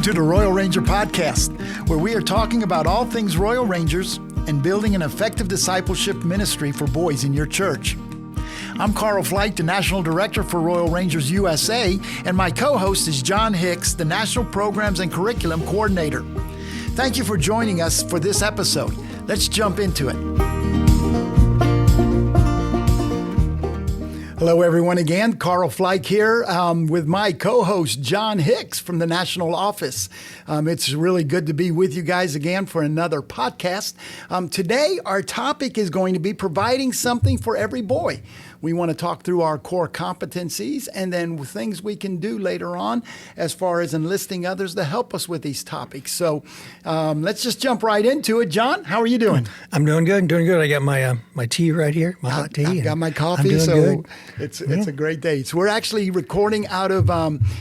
Welcome to the Royal Ranger Podcast, where we are talking about all things Royal Rangers and building an effective discipleship ministry for boys in your church. I'm Karl Flight, the National Director for Royal Rangers USA, and my co-host is John Hicks, the National Programs and Curriculum Coordinator. Thank you for joining us for this episode. Let's jump into it. Hello, everyone, again. Karl Fleich here with my co-host, John Hicks from the National Office. It's really good to be with you guys again for another podcast. Today, our topic is going to be providing something for every boy. We want to talk through our core competencies and then things we can do later on as far as enlisting others to help us with these topics. So let's just jump right into it. John, how are you doing? I'm doing good. I got my tea right here, my hot tea. I've got my coffee, so it's a great day. So we're actually recording out of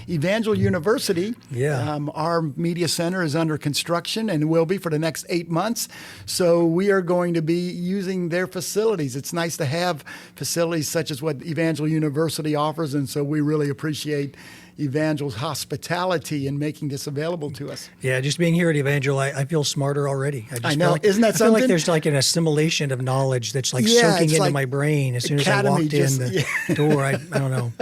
Evangel University. Yeah. Our media center is under construction and will be for the next 8 months. So we are going to be using their facilities. It's nice to have facilities such as what Evangel University offers, and so we really appreciate Evangel's hospitality in making this available to us. Yeah, just being here at Evangel, I feel smarter already. I know. Isn't that something? I feel like there's like an assimilation of knowledge that's like soaking into my brain as soon as I walked in the door. I don't know.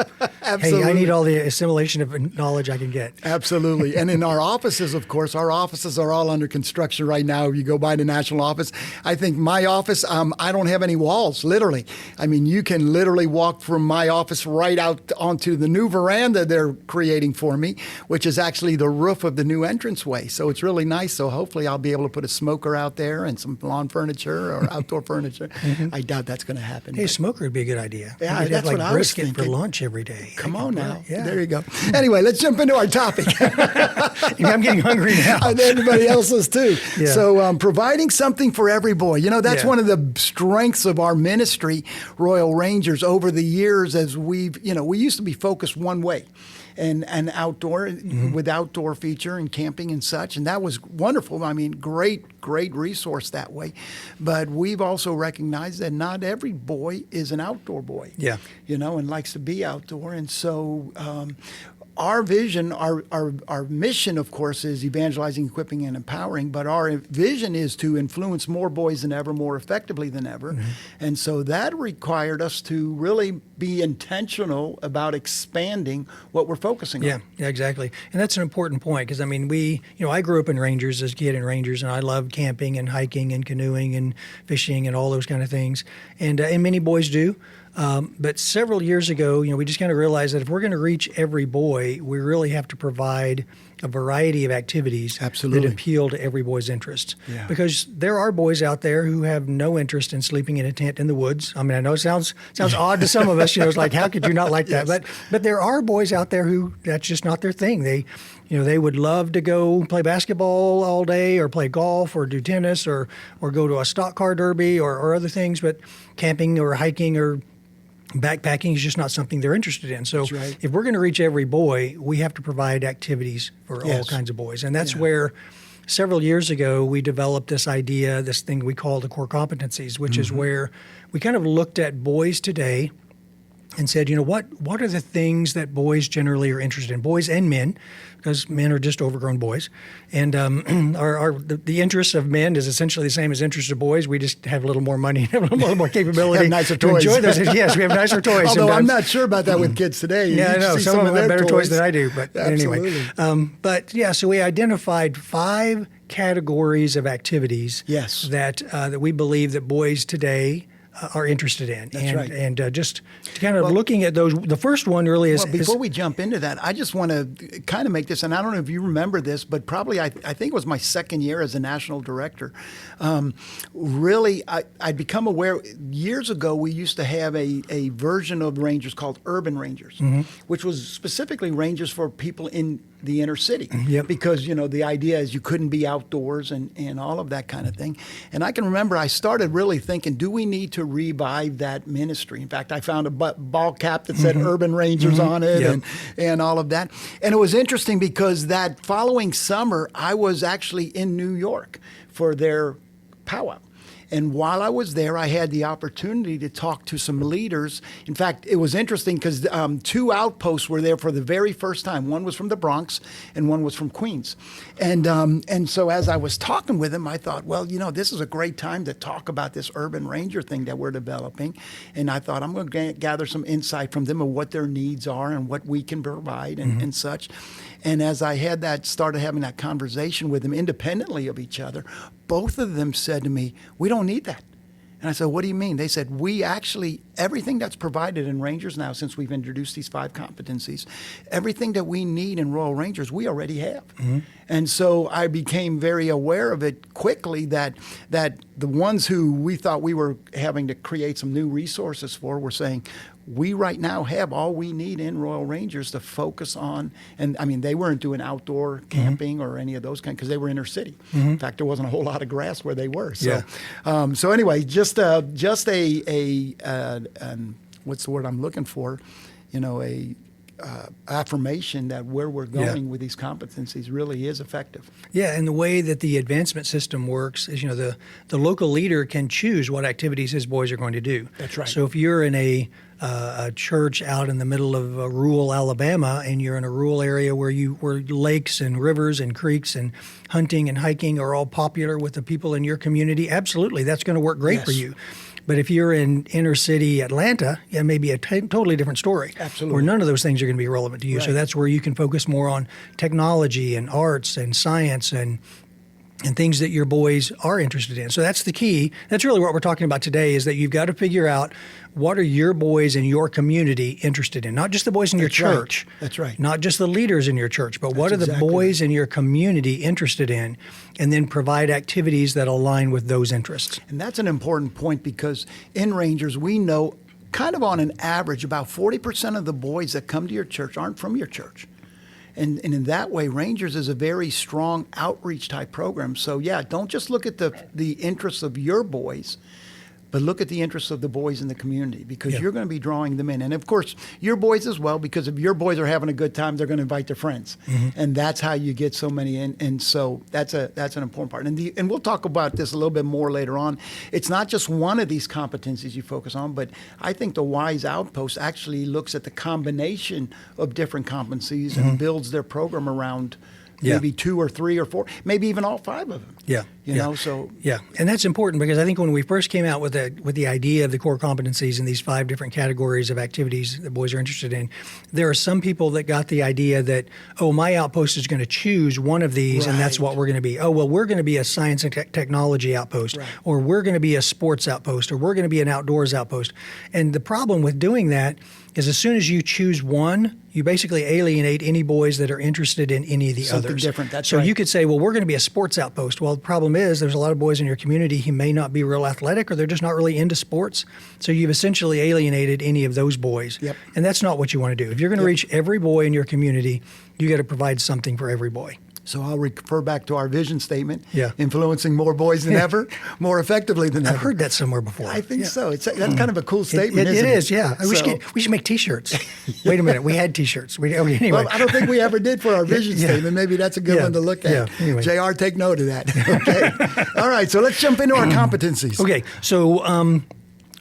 Absolutely. Hey, I need all the assimilation of knowledge I can get. Absolutely. And in our offices, of course, our offices are all under construction right now. If you go by the national office, I think my office, I don't have any walls, literally. I mean, you can literally walk from my office right out onto the new veranda they're creating for me, which is actually the roof of the new entranceway. So it's really nice. So hopefully I'll be able to put a smoker out there and some lawn furniture or outdoor furniture. Mm-hmm. I doubt that's going to happen. Hey, a smoker would be a good idea. Yeah, I'd that's have what I was brisket thinking. for lunch every day. Come on now. Yeah. There you go. Anyway, let's jump into our topic. I'm getting hungry now. And everybody else is too. Yeah. So providing something for every boy. You know, that's one of the strengths of our ministry, Royal Rangers, over the years as we used to be focused one way. And outdoor, with outdoor feature and camping and such. And that was wonderful. I mean, great resource that way. But we've also recognized that not every boy is an outdoor boy. Yeah. And likes to be outdoor. And so our vision, our mission, of course, is evangelizing, equipping, and empowering. But our vision is to influence more boys than ever, more effectively than ever. Mm-hmm. And so that required us to really be intentional about expanding what we're focusing on. Yeah, exactly. And that's an important point because, I mean, I grew up in Rangers as a kid in Rangers, and I loved camping and hiking and canoeing and fishing and all those kind of things. And many boys do. But several years ago, we just kind of realized that if we're going to reach every boy, we really have to provide a variety of activities that appeal to every boy's interest. Yeah. Because there are boys out there who have no interest in sleeping in a tent in the woods. I mean, I know it sounds odd to some of us. It's like, how could you not like that? Yes. But there are boys out there who that's just not their thing. They would love to go play basketball all day or play golf or do tennis or go to a stock car derby or other things, but camping or hiking or backpacking is just not something they're interested in. So if we're going to reach every boy, we have to provide activities for all kinds of boys. And that's where several years ago we developed this idea, this thing we call the core competencies, which is where we kind of looked at boys today and said, what are the things that boys generally are interested in, boys and men, because men are just overgrown boys. And the interests of men is essentially the same as interests of boys. We just have a little more money, have a little more capability have nicer toys. Enjoy those. Yes, we have nicer toys. Although I'm not sure about that with kids today. Yeah, I know. Some of them have better toys than I do. But Absolutely. Anyway. So we identified 5 categories of activities that we believe that boys today are interested in. That's right. And just kind of looking at those, the first one really is... Well, before we jump into that, I just want to kind of make this, and I don't know if you remember this, but probably I think it was my second year as a national director. Really, I'd become aware, years ago, we used to have a version of Rangers called Urban Rangers, which was specifically Rangers for people in the inner city. Yep. Because, the idea is you couldn't be outdoors and all of that kind of thing. And I can remember I started really thinking, do we need to revive that ministry? In fact, I found a ball cap that said Urban Rangers on it and all of that. And it was interesting because that following summer, I was actually in New York for their powwow. And while I was there, I had the opportunity to talk to some leaders. In fact, it was interesting because 2 outposts were there for the very first time. One was from the Bronx and one was from Queens. And so as I was talking with them, I thought, well, this is a great time to talk about this urban ranger thing that we're developing. And I thought I'm going to gather some insight from them of what their needs are and what we can provide and such. And as I started having that conversation with them independently of each other, both of them said to me, we don't need that. And I said, what do you mean? They said, everything that's provided in Rangers now, since we've introduced these 5 competencies, everything that we need in Royal Rangers, we already have. And so I became very aware of it quickly that the ones who we thought we were having to create some new resources for were saying, we right now have all we need in Royal Rangers to focus on, and I mean, they weren't doing outdoor camping or any of those kind because they were inner city. In fact, there wasn't a whole lot of grass where they were. So, so anyway, just a what's the word I'm looking for? Affirmation that where we're going with these competencies really is effective. Yeah, and the way that the advancement system works is, the local leader can choose what activities his boys are going to do. That's right. So if you're in a church out in the middle of rural Alabama and you're in a rural area where lakes and rivers and creeks and hunting and hiking are all popular with the people in your community, absolutely, that's going to work great for you. But if you're in inner city Atlanta, it may be a totally different story. Absolutely. Where none of those things are going to be relevant to you. Right. So that's where you can focus more on technology and arts and science and things that your boys are interested in. So that's the key. That's really what we're talking about today, is that you've got to figure out what are your boys in your community interested in. Not just the boys in your church. Right. That's right. Not just the leaders in your church, but what are the boys in your community interested in, and then provide activities that align with those interests. And that's an important point because in Rangers, we know kind of on an average about 40% of the boys that come to your church aren't from your church. And in that way, Rangers is a very strong outreach type program. So, don't just look at the interests of your boys, but look at the interests of the boys in the community because you're going to be drawing them in. And, of course, your boys as well, because if your boys are having a good time, they're going to invite their friends. And that's how you get so many in. And so that's an important part. And we'll talk about this a little bit more later on. It's not just one of these competencies you focus on, but I think the WISE Outpost actually looks at the combination of different competencies and builds their program around maybe 2 or 3 or 4, maybe even all 5 of them. And that's important because I think when we first came out with the idea of the core competencies and these 5 different categories of activities that boys are interested in, there are some people that got the idea that, my outpost is going to choose one of these and that's what we're going to be. We're going to be a science and technology outpost, or we're going to be a sports outpost, or we're going to be an outdoors outpost. And the problem with doing that is as soon as you choose one, you basically alienate any boys that are interested in any of the Something others. Different. That's so you could say, we're going to be a sports outpost. Well, the problem is there's a lot of boys in your community who may not be real athletic or they're just not really into sports. So you've essentially alienated any of those boys. And that's not what you want to do. If you're going to reach every boy in your community, you got to provide something for every boy. So I'll refer back to our vision statement, influencing more boys than ever, more effectively than ever. I've heard that somewhere before. I think so. That's kind of a cool statement, isn't it? It is, So, we should make T-shirts. Wait a minute, we had T-shirts. Anyway. Well, I don't think we ever did for our vision statement. Maybe that's a good one to look at. Anyway. JR, take note of that. Okay. All right, so let's jump into our competencies. Okay, so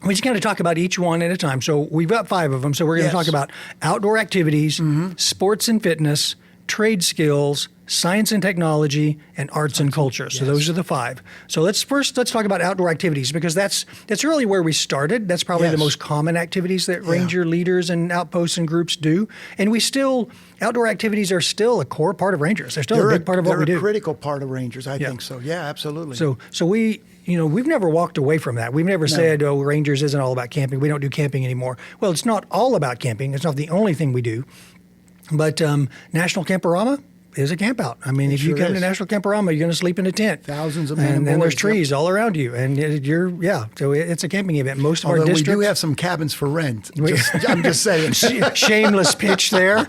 we just kind of talk about each one at a time. So we've got 5 of them. So we're going to talk about outdoor activities, sports and fitness, trade skills, science and technology, and arts and culture. So those are the 5. So let's talk about outdoor activities because that's really where we started. That's probably the most common activities that Ranger leaders and outposts and groups do. And outdoor activities are still a core part of Rangers. They're still a big part of what we do. They're a critical part of Rangers, I think so. Yeah, absolutely. So we, we've never walked away from that. We've never said, Rangers isn't all about camping. We don't do camping anymore. Well, it's not all about camping. It's not the only thing we do. But National Camporama is a camp out. I mean, if you come to National Camporama, you're going to sleep in a tent. Thousands of men and then there's trees all around you. And so it's a camping event. Most of our districts. We do have some cabins for rent. I'm just saying. Shameless pitch there.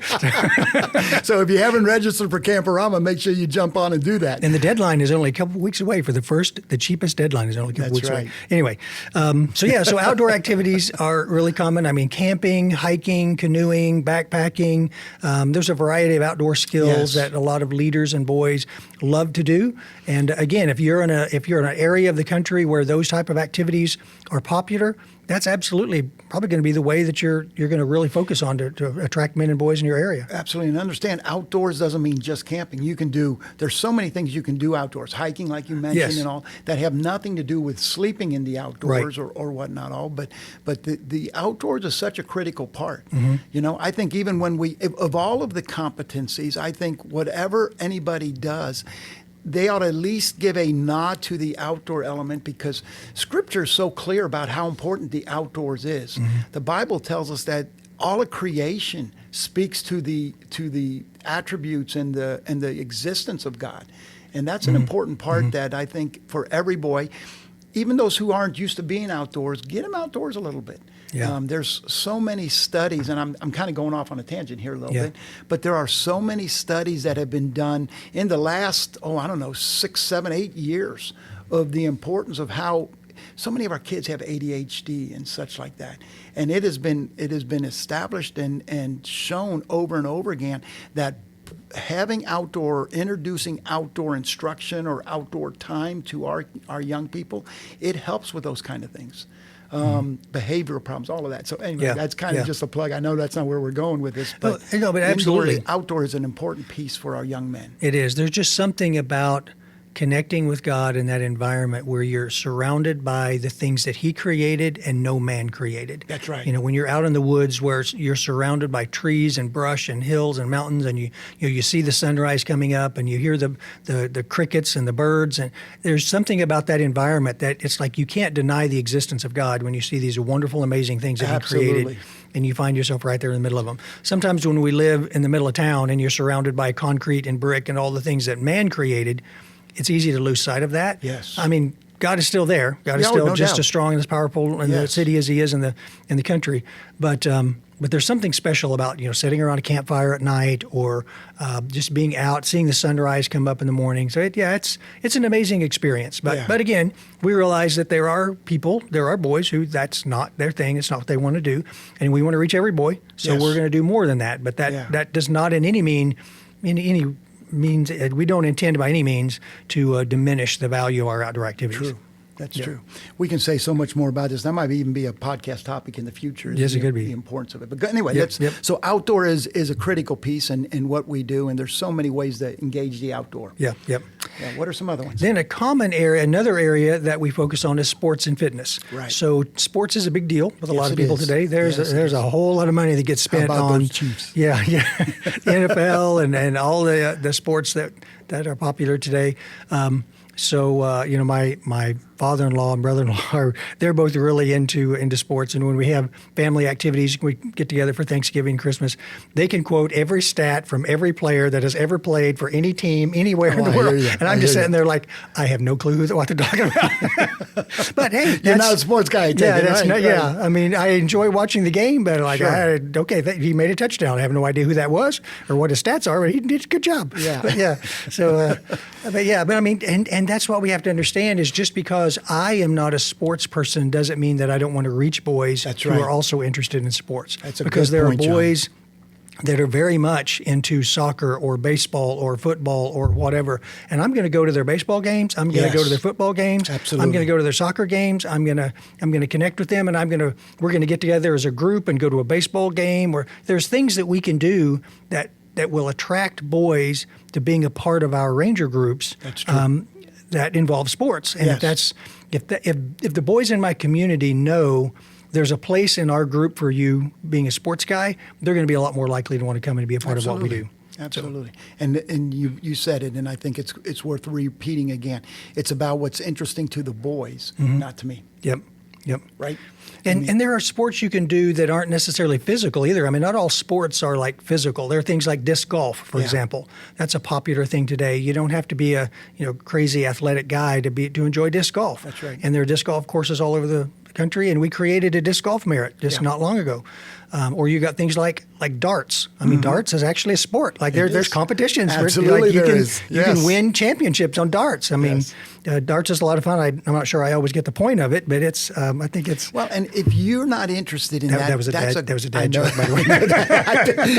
So if you haven't registered for Camporama, make sure you jump on and do that. And the deadline is only a couple of weeks away for the cheapest deadline is only a couple of weeks away. Anyway, so outdoor activities are really common. I mean, camping, hiking, canoeing, backpacking. There's a variety of outdoor skills that a lot of leaders and boys love to do. And again, if you're in an area of the country where those type of activities are popular, that's absolutely probably going to be the way that you're going to really focus on to attract men and boys in your area. Absolutely. And understand, outdoors doesn't mean just camping. There's so many things you can do outdoors, hiking like you mentioned, Yes. and all that have nothing to do with sleeping in the outdoors, Right. or whatnot all. But the outdoors is such a critical part. Mm-hmm. I think even when of all of the competencies, I think whatever anybody does, they ought to at least give a nod to the outdoor element, because Scripture is so clear about how important the outdoors is. Mm-hmm. The Bible tells us that all of creation speaks to the attributes and the existence of God, and that's an important part that I think for every boy, even those who aren't used to being outdoors, get them outdoors a little bit. Yeah. There's so many studies, and I'm kind of going off on a tangent here a little Yeah. bit, but there are so many studies that have been done in the last, 6, 7, 8 years of the importance of how so many of our kids have ADHD and such like that. And it has been established and shown over and over again that introducing outdoor instruction or outdoor time to our young people, it helps with those kind of things. Behavioral problems, all of that. So anyway, Yeah, that's kind of yeah. just a plug. I know that's not where we're going with this, but, No, but absolutely. outdoor is an important piece for our young men. It is. There's just something about connecting with God in that environment where you're surrounded by the things that He created and no man created. That's right. When you're out in the woods where you're surrounded by trees and brush and hills and mountains, and you see the sunrise coming up, and you hear the crickets and the birds, and there's something about that environment that it's like you can't deny the existence of God when you see these wonderful, amazing things that He Absolutely. created. And you find yourself right there in the middle of them. Sometimes when we live in the middle of town and you're surrounded by concrete and brick and all the things that man created, it's easy to lose sight of that. Yes. I mean, God is still there. God is still no just doubt. as strong and as powerful in the Yes. city as He is in the country. But there's something special about sitting around a campfire at night, or just being out, seeing the sunrise come up in the morning. So it's an amazing experience. But Yeah. but again, we realize that there are boys who that's not their thing. It's not what they want to do, and we want to reach every boy. So Yes. we're going to do more than that. But that does not in any means we don't intend by any means to diminish the value of our outdoor activities. True. That's true. We can say so much more about this. That might even be a podcast topic in the future. Yes, it could be. The importance of it. But anyway, Yep. So outdoor is a critical piece in what we do, and there's so many ways to engage the outdoor. Yep. Yeah, what are some other ones? Then another area that we focus on is sports and fitness. Right. So sports is a big deal with a Yes, lot of it people is. today. There's Yes, it there's is. a whole lot of money that gets spent about on those Chiefs? Yeah, the NFL and all the sports that are popular today. My father-in-law and brother-in-law they're both really into sports, and when we have family activities, we get together for Thanksgiving, Christmas, they can quote every stat from every player that has ever played for any team anywhere in the I hear world. you. And I'm I just hear sitting there like, I have no clue what they're talking about. But hey, You're not a sports guy, I take it, right? Right. yeah. I mean, I enjoy watching the game, but like, Sure. he made a touchdown. I have no idea who that was or what his stats are, but he did a good job. Yeah. But yeah. So, but I mean, and that's what we have to understand is just because I am not a sports person doesn't mean that I don't want to reach boys That's who right. are also interested in sports. That's a because good there point, are John. boys that are very much into soccer or baseball or football or whatever. And I'm going to go to their baseball games. I'm going to go to their football games. Absolutely. I'm going to go to their soccer games. I'm going to connect with them, and we're going to get together as a group and go to a baseball game. Or there's things that we can do that will attract boys to being a part of our ranger groups. That's true. That involve sports. And Yes. if the boys in my community know there's a place in our group for you being a sports guy, they're going to be a lot more likely to want to come and be a part of what we do. Absolutely. And you said it, and I think it's worth repeating again. It's about what's interesting to the boys, not to me. Yep. Right? And there are sports you can do that aren't necessarily physical either. I mean, not all sports are like physical. There are things like disc golf, for example. That's a popular thing today. You don't have to be a crazy athletic guy to enjoy disc golf. That's right. And there are disc golf courses all over the country, and we created a disc golf merit just not long ago. Or you got things like darts. I mean, darts is actually a sport. Like there's competitions. Absolutely, like you can Yes. win championships on darts. I mean, darts is a lot of fun. I'm not sure I always get the point of it, but it's I think it's Well, and if you're not interested in that, that was a dad joke, by the way.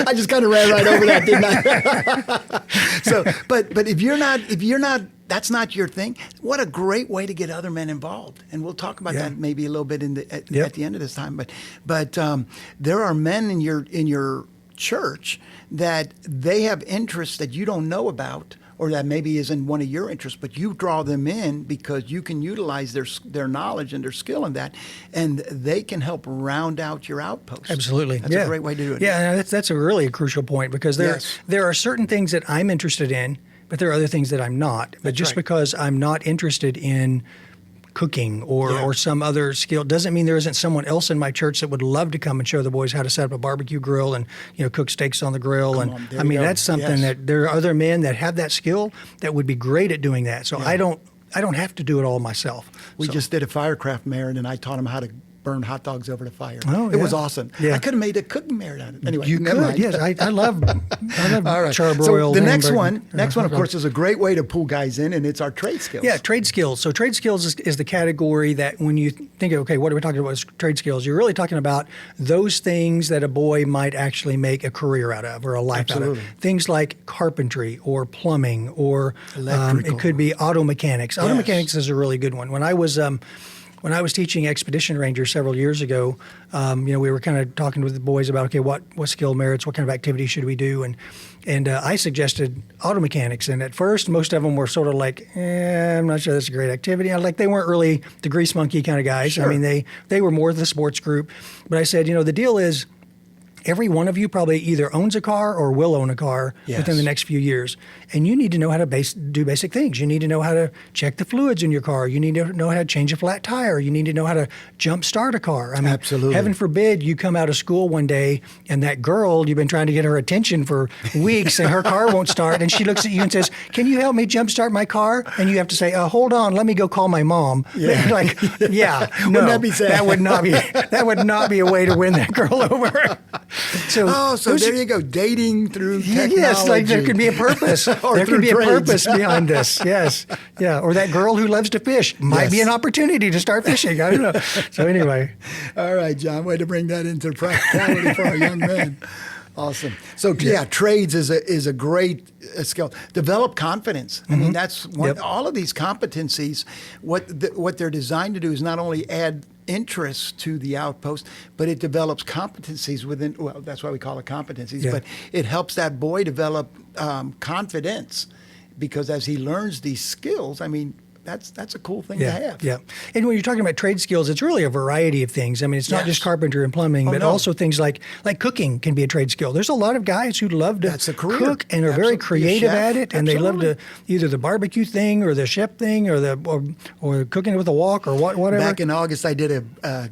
I just kind of ran right over that, didn't I? So, but if you're not, that's not your thing. What a great way to get other men involved, and we'll talk about that maybe a little bit at the end of this time. But there are men in your church that they have interests that you don't know about, or that maybe isn't one of your interests, but you draw them in because you can utilize their knowledge and their skill in that, and they can help round out your outpost. Absolutely. That's a great way to do it. Yeah, that's a really crucial point, because there are certain things that I'm interested in, but there are other things that I'm not. But just because I'm not interested in cooking or some other skill doesn't mean there isn't someone else in my church that would love to come and show the boys how to set up a barbecue grill and cook steaks on the grill. I mean, that's something that there are other men that have that skill that would be great at doing that. So I don't have to do it all myself. We just did a firecraft merit, and I taught them how to burn hot dogs over the fire. Oh, it was awesome. Yeah. I could have made a cooking merit out of it. Anyway, You never could, mind. yes. I love All right. charbroiled. So the next hamburger. one, of course, is a great way to pull guys in, and it's our trade skills. Yeah, trade skills. So trade skills is the category that when you think of, okay, what are we talking about as trade skills? You're really talking about those things that a boy might actually make a career out of or a life out of. Things like carpentry or plumbing or it could be auto mechanics. Auto mechanics is a really good one. When I was teaching Expedition Rangers several years ago, we were kind of talking with the boys about, okay, what skill merits, what kind of activity should we do? And I suggested auto mechanics. And at first, most of them were sort of like, I'm not sure that's a great activity. They weren't really the grease monkey kind of guys. Sure. I mean, they were more the sports group. But I said, the deal is, every one of you probably either owns a car or will own a car within the next few years. And you need to know how to do basic things. You need to know how to check the fluids in your car. You need to know how to change a flat tire. You need to know how to jump start a car. I mean, absolutely. Heaven forbid you come out of school one day and that girl, you've been trying to get her attention for weeks and her car won't start. And she looks at you and says, can you help me jump start my car? And you have to say, hold on, let me go call my mom. Yeah. No. Wouldn't that be sad? That would not be a way to win that girl over. So there you go, dating through technology. Yes, like there could be a purpose. There could be a purpose behind this. Yes, yeah. Or that girl who loves to fish might be an opportunity to start fishing. I don't know. So anyway. All right, John, way to bring that into practicality for our young men. Awesome. So trades is a great skill. Develop confidence. I mean, that's one. All of these competencies. What they're designed to do is not only add interest to the outpost, but it develops competencies within. Well, that's why we call it competencies. Yeah. But it helps that boy develop confidence, because as he learns these skills, I mean, that's a cool thing to have. Yeah. And when you're talking about trade skills, it's really a variety of things. I mean, it's not just carpentry and plumbing, but also things like cooking can be a trade skill. There's a lot of guys who love to cook and are very creative at it, and they love to either the barbecue thing or the chef thing or cooking with a wok or whatever. Back in August, I did a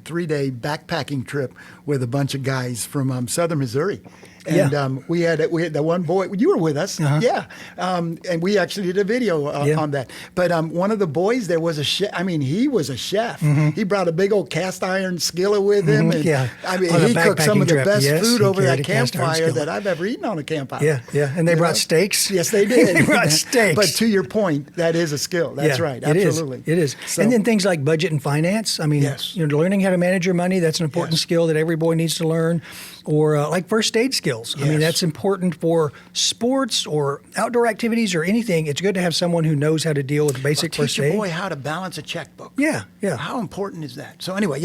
3-day backpacking trip with a bunch of guys from southern Missouri. And we had the one boy. You were with us, and we actually did a video on that. But one of the boys there was a chef. I mean, he was a chef. Mm-hmm. He brought a big old cast iron skillet with him, and I mean, he cooked some of the best food over that campfire that I've ever eaten on a campfire. Yeah. And they brought steaks. Yes, they did. They brought steaks. But to your point, that is a skill. That's right. Absolutely, it is. So, and then things like budget and finance. I mean, learning how to manage your money. That's an important skill that every boy needs to learn. Or like first aid skills. I mean, that's important for sports or outdoor activities or anything. It's good to have someone who knows how to deal with basic first aid. Teach a boy how to balance a checkbook. Yeah. How important is that? So anyway,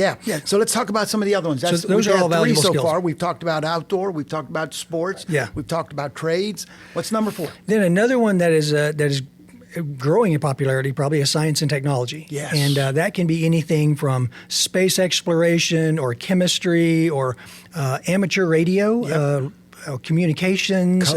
So let's talk about some of the other ones. So those are all valuable skills. So far. We've talked about outdoor. We've talked about sports. Yeah. We've talked about trades. What's number 4? Then another one that is growing in popularity probably is science and technology. Yes. And that can be anything from space exploration or chemistry or amateur radio, communications,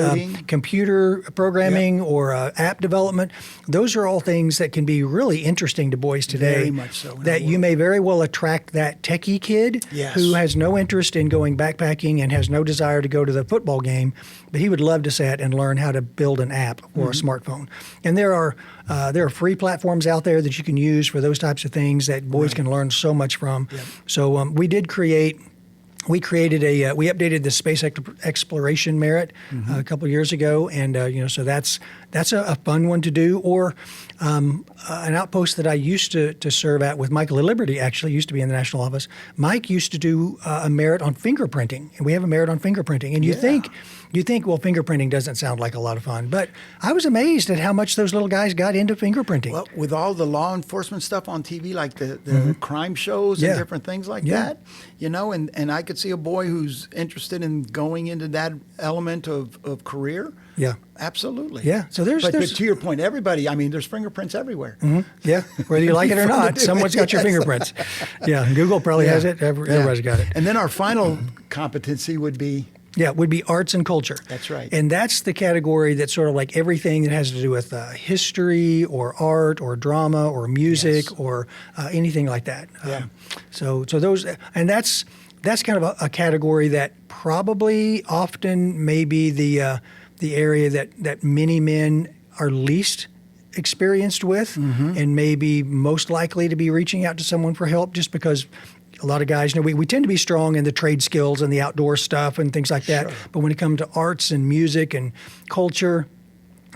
computer programming, or app development. Those are all things that can be really interesting to boys today. Very much so. That you may very well attract that techie kid who has no interest in going backpacking and has no desire to go to the football game, but he would love to sit and learn how to build an app for a smartphone. And there are free platforms out there that you can use for those types of things that boys can learn so much from. Yep. So we did create we created we updated the space exploration merit a couple of years ago, and so that's a fun one to do. Or an outpost that I used to serve at with Michael at Liberty, actually used to be in the national office. Mike used to do a merit on fingerprinting, and we have a merit on fingerprinting. And you think, well, fingerprinting doesn't sound like a lot of fun, but I was amazed at how much those little guys got into fingerprinting. Well, with all the law enforcement stuff on TV, like the crime shows and different things like that, and I could see a boy who's interested in going into that element of career. Yeah. Absolutely. Yeah. So there's but to your point, everybody, I mean, there's fingerprints everywhere. Yeah. Whether you like it or not, someone's got your fingerprints. Yeah. Google probably has it. Everybody's got it. And then our final competency would be? Yeah, would be arts and culture. That's right. And that's the category that's sort of like everything that has to do with history or art or drama or music or anything like that. Yeah. So those, and that's kind of a category that probably often may be the area that many men are least experienced with and maybe most likely to be reaching out to someone for help, just because a lot of guys, we tend to be strong in the trade skills and the outdoor stuff and things like that. Sure. But when it comes to arts and music and culture,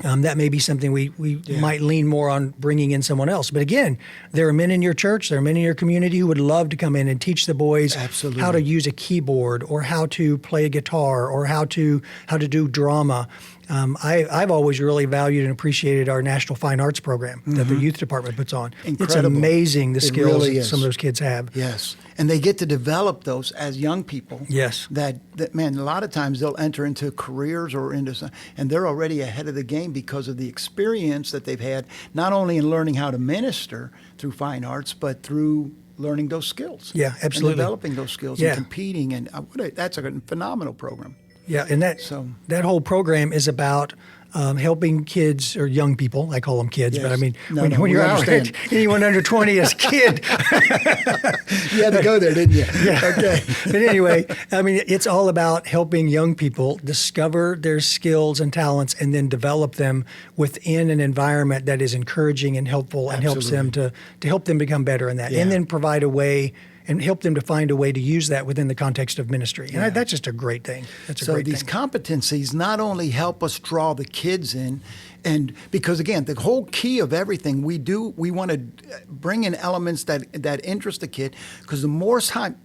that may be something we might lean more on bringing in someone else. But again, there are men in your church, there are men in your community who would love to come in and teach the boys how to use a keyboard or how to play a guitar or how to do drama. I've always really valued and appreciated our National Fine Arts program that the youth department puts on. Incredible. It's amazing the skills really that some of those kids have. Yes. And they get to develop those as young people. Yes. That man, a lot of times they'll enter into careers or into, and they're already ahead of the game because of the experience that they've had, not only in learning how to minister through fine arts, but through learning those skills. Yeah, absolutely. And developing those skills and competing. And that's a phenomenal program. Yeah, and that whole program is about helping kids or young people. I call them kids, but I mean, when you're out, anyone under 20 is a kid. You had to go there, didn't you? Yeah. Okay. But anyway, I mean, it's all about helping young people discover their skills and talents and then develop them within an environment that is encouraging and helpful and helps them to help them become better in that, and then provide a way and help them to find a way to use that within the context of ministry. And that's just a great thing. That's a great thing. So these competencies not only help us draw the kids in, and because again, the whole key of everything we do, we want to bring in elements that interest the kid, because the more time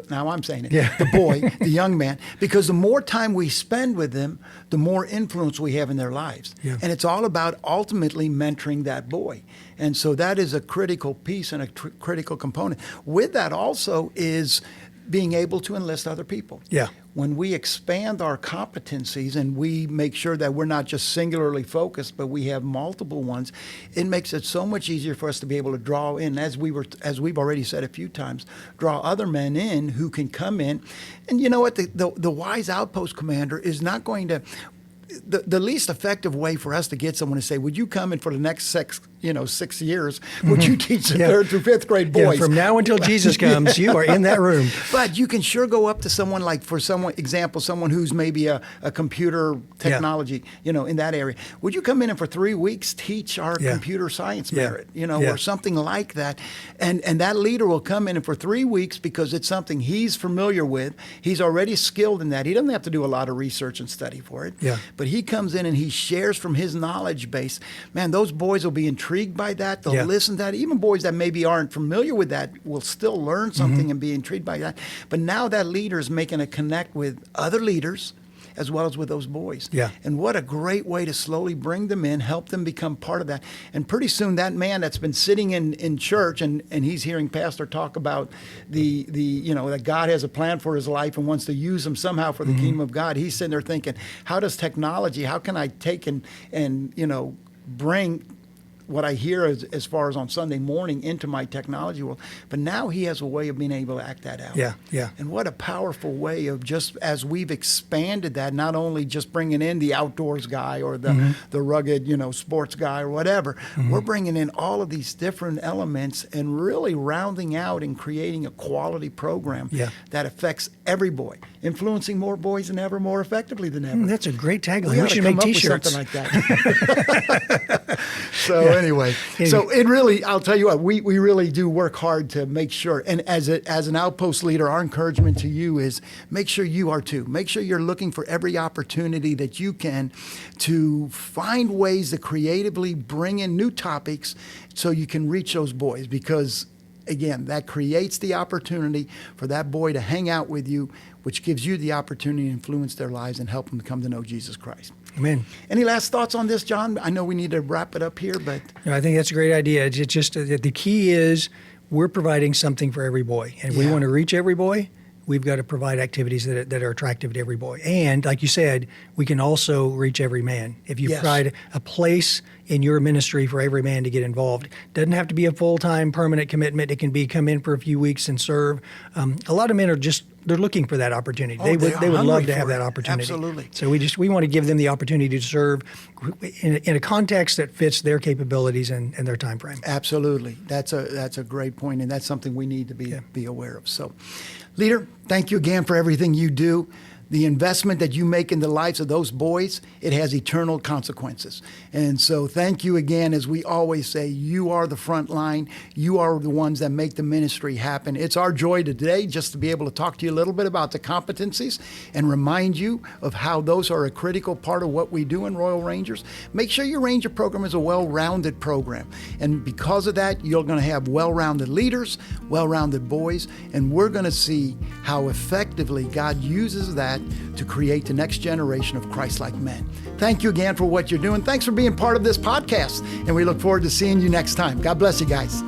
now I'm saying it, the boy, the young man, because the more time we spend with them, the more influence we have in their lives. Yeah. And it's all about ultimately mentoring that boy. And so that is a critical piece and a critical component. With that also is being able to enlist other people. Yeah. When we expand our competencies and we make sure that we're not just singularly focused, but we have multiple ones, it makes it so much easier for us to be able to draw in, as we've already said a few times, draw other men in who can come in. And you know what? The wise outpost commander is not going to. The least effective way for us to get someone to say, would you come in for the next 6 years, would you teach the 3rd through 5th grade boys? Yeah, from now until Jesus comes, you are in that room. But you can sure go up to someone like, for someone who's maybe a computer technology, in that area. Would you come in and for 3 weeks teach our computer science merit, or something like that? And that leader will come in and for 3 weeks, because it's something he's familiar with. He's already skilled in that. He doesn't have to do a lot of research and study for it. Yeah. But he comes in and he shares from his knowledge base. Man, those boys will be intrigued by that. They'll listen to that. Even boys that maybe aren't familiar with that will still learn something and be intrigued by that. But now that leader is making a connect with other leaders as well as with those boys. Yeah. And what a great way to slowly bring them in, help them become part of that. And pretty soon that man that's been sitting in church and he's hearing pastor talk about that God has a plan for his life and wants to use him somehow for the kingdom of God, he's sitting there thinking, how can I take and bring what I hear as far as on Sunday morning into my technology world. But now he has a way of being able to act that out. Yeah, yeah. And what a powerful way of, just as we've expanded that, not only just bringing in the outdoors guy or the rugged, sports guy or whatever, we're bringing in all of these different elements and really rounding out and creating a quality program that affects every boy, influencing more boys than ever, more effectively than ever. That's a great tagline. We should make T-shirts. Something like that. So anyway, so it really, I'll tell you what, we really do work hard to make sure. And as an outpost leader, our encouragement to you is make sure you are too. Make sure you're looking for every opportunity that you can to find ways to creatively bring in new topics so you can reach those boys, because again, that creates the opportunity for that boy to hang out with you, which gives you the opportunity to influence their lives and help them to come to know Jesus Christ. Amen. Any last thoughts on this, John? I know we need to wrap it up here, but... No, I think that's a great idea. It's just the key is we're providing something for every boy. And if we want to reach every boy, we've got to provide activities that are attractive to every boy. And like you said, we can also reach every man. If you provide a place in your ministry for every man to get involved, doesn't have to be a full-time permanent commitment. It can be come in for a few weeks and serve. A lot of men are they're looking for that opportunity. They would love to have that opportunity. Absolutely. So we want to give them the opportunity to serve in a context that fits their capabilities and their time frame. Absolutely. That's a great point, and that's something we need to be aware of. So, leader, thank you again for everything you do. The investment that you make in the lives of those boys, it has eternal consequences. And so thank you again. As we always say, you are the front line. You are the ones that make the ministry happen. It's our joy today just to be able to talk to you a little bit about the competencies and remind you of how those are a critical part of what we do in Royal Rangers. Make sure your Ranger program is a well-rounded program. And because of that, you're going to have well-rounded leaders, well-rounded boys, and we're going to see how effectively God uses that to create the next generation of Christ-like men. Thank you again for what you're doing. Thanks for being part of this podcast, and we look forward to seeing you next time. God bless you guys.